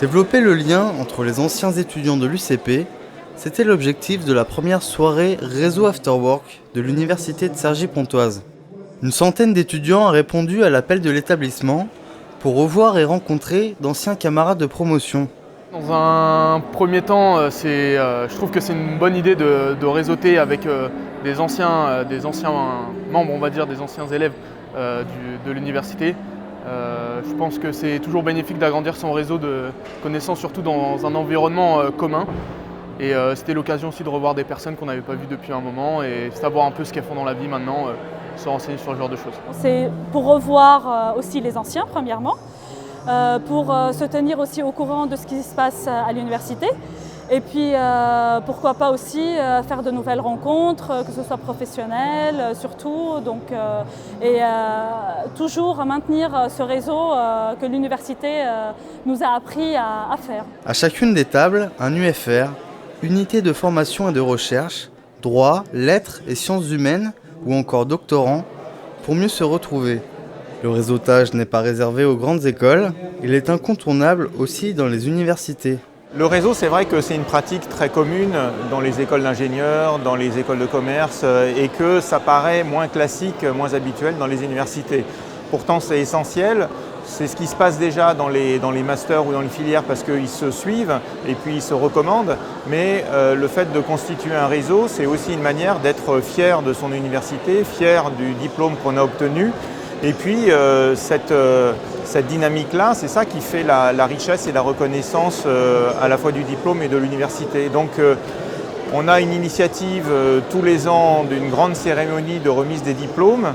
Développer le lien entre les anciens étudiants de l'UCP, c'était l'objectif de la première soirée Réseau Afterwork de l'université de Cergy-Pontoise. Une centaine d'étudiants a répondu à l'appel de l'établissement pour revoir et rencontrer d'anciens camarades de promotion. Dans un premier temps, je trouve que c'est une bonne idée de réseauter avec des anciens membres, on va dire, des anciens élèves de l'université. Je pense que c'est toujours bénéfique d'agrandir son réseau de connaissances, surtout dans un environnement commun. Et c'était l'occasion aussi de revoir des personnes qu'on n'avait pas vues depuis un moment et savoir un peu ce qu'elles font dans la vie maintenant, se renseigner sur ce genre de choses. C'est pour revoir aussi les anciens, premièrement, pour se tenir aussi au courant de ce qui se passe à l'université. Et puis, pourquoi pas aussi faire de nouvelles rencontres, que ce soit professionnelles surtout, et toujours maintenir ce réseau que l'université nous a appris à faire. À chacune des tables, un UFR, unité de formation et de recherche, droit, lettres et sciences humaines, ou encore doctorants, pour mieux se retrouver. Le réseautage n'est pas réservé aux grandes écoles, il est incontournable aussi dans les universités. Le réseau, c'est vrai que c'est une pratique très commune dans les écoles d'ingénieurs, dans les écoles de commerce, et que ça paraît moins classique, moins habituel dans les universités. Pourtant, c'est essentiel. C'est ce qui se passe déjà dans les masters ou dans les filières parce qu'ils se suivent et puis ils se recommandent. Mais le fait de constituer un réseau, c'est aussi une manière d'être fier de son université, fier du diplôme qu'on a obtenu. Et puis cette dynamique-là, c'est ça qui fait la richesse et la reconnaissance à la fois du diplôme et de l'université. Donc on a une initiative tous les ans d'une grande cérémonie de remise des diplômes.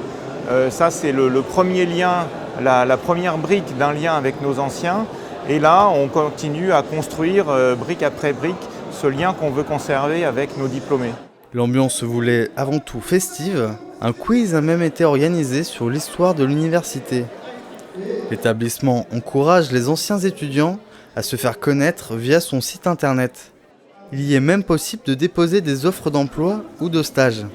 Ça c'est le premier lien, la première brique d'un lien avec nos anciens. Et là on continue à construire brique après brique ce lien qu'on veut conserver avec nos diplômés. L'ambiance se voulait avant tout festive. Un quiz a même été organisé sur l'histoire de l'université. L'établissement encourage les anciens étudiants à se faire connaître via son site internet. Il y est même possible de déposer des offres d'emploi ou de stage.